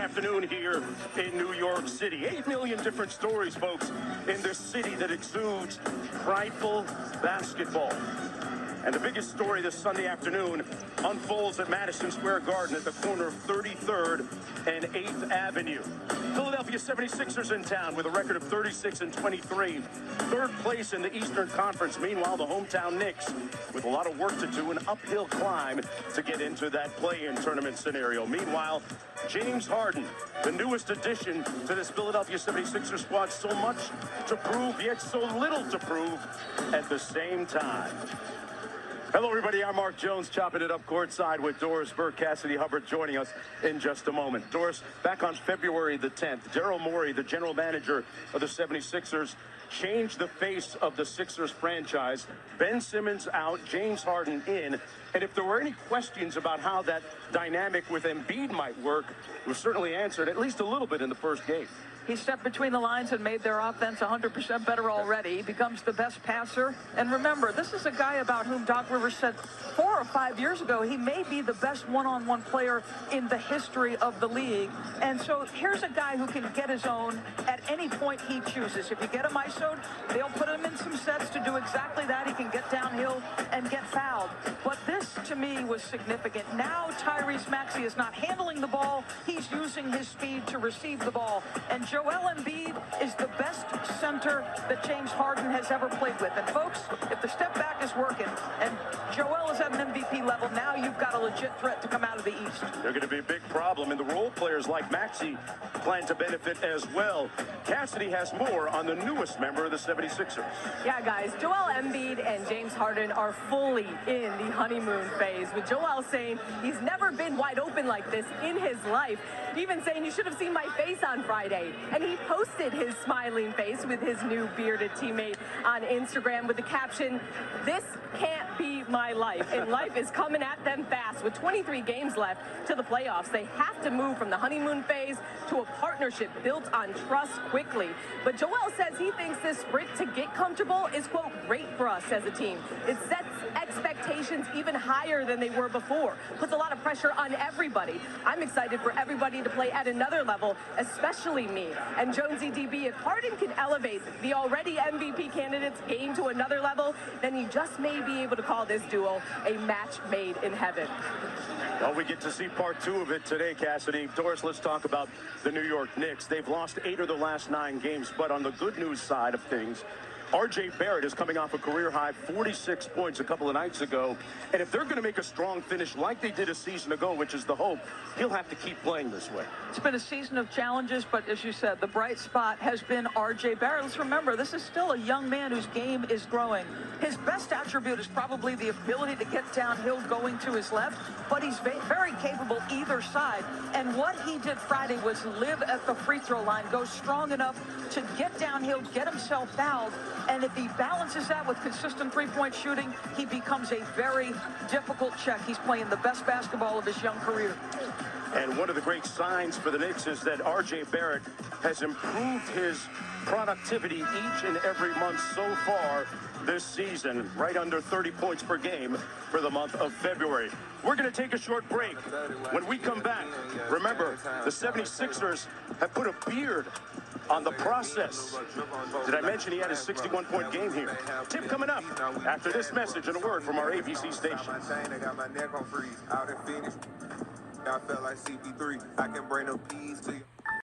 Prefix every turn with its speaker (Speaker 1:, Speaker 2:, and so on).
Speaker 1: afternoon here in New York City. 8 million different stories, folks, in this city that exudes prideful basketball. And the biggest story this Sunday afternoon unfolds at Madison Square Garden at the corner of 33rd and 8th Avenue. Philadelphia 76ers in town with a record of 36-23. Third place in the Eastern Conference. Meanwhile, the hometown Knicks with a lot of work to do, an uphill climb to get into that play-in tournament scenario. Meanwhile, James Harden, the newest addition to this Philadelphia 76ers squad. So much to prove, yet so little to prove at the same time. Hello, everybody. I'm Mark Jones, chopping it up courtside with Doris Burke. Cassidy Hubbard joining us in just a moment. Doris, back on February the 10th, Daryl Morey, the general manager of the 76ers, changed the face of the Sixers franchise. Ben Simmons out, James Harden in. And if there were any questions about how that dynamic with Embiid might work, it was certainly answered at least a little bit in the first game.
Speaker 2: He stepped between the lines and made their offense 100% better already. He becomes the best passer. And remember, this is a guy about whom Doc Rivers said 4 or 5 years ago, he may be the best one-on-one player in the history of the league. And so here's a guy who can get his own at any point he chooses. If you get him ISO'd, they'll put him in some sets to do exactly that. He can get downhill and get fouled. But this, to me, was significant. Now Tyrese Maxey is not handling the ball. He's using his speed to receive the ball. And Joel Embiid is the best center that James Harden has ever played with. And folks, if the step back is working and Joel is at an MVP level, now you've got a legit threat to come out of the East.
Speaker 1: They're going to be a big problem, and the role players like Maxey plan to benefit as well. Cassidy has more on the newest member of the 76ers.
Speaker 3: Yeah, guys, Joel Embiid and James Harden are fully in the honeymoon phase, with Joel saying he's never been wide open like this in his life, even saying you should have seen my face on Friday. And he posted his smiling face with his new bearded teammate on Instagram with the caption, "This can't be my life." And life is coming at them fast. With 23 games left to the playoffs, they have to move from the honeymoon phase to a partnership built on trust quickly. But Joel says he thinks this sprint to get comfortable is, quote, great for us as a team. It sets expectations even higher than they were before. Puts a lot of pressure on everybody. I'm excited for everybody to play at another level, especially me. And Jonesy DB, if Harden can elevate the already MVP candidate's game to another level, then he just may be able to call this duo a match made in heaven.
Speaker 1: Well, we get to see part 2 of it today, Cassidy. Doris, let's talk about the New York Knicks. They've lost 8 of the last 9 games, but on the good news side of things, R.J. Barrett is coming off a career-high 46 points a couple of nights ago. And if they're going to make a strong finish like they did a season ago, which is the hope, he'll have to keep playing this way.
Speaker 2: It's been a season of challenges, but as you said, the bright spot has been R.J. Barrett. Let's remember, this is still a young man whose game is growing. His best attribute is probably the ability to get downhill going to his left, but he's very capable either side. And what he did Friday was live at the free throw line, go strong enough to get downhill, get himself fouled. And if he balances that with consistent three-point shooting, he becomes a very difficult check. He's playing the best basketball of his young career.
Speaker 1: And one of the great signs for the Knicks is that R.J. Barrett has improved his productivity each and every month so far this season, right under 30 points per game for the month of February. We're going to take a short break. When we come back, remember, the 76ers have put a beard on the process. Did I mention he had a 61-point game here? Tip coming up after this message and a word from our ABC station.
Speaker 4: I felt like CP3. I can bring the peace to you.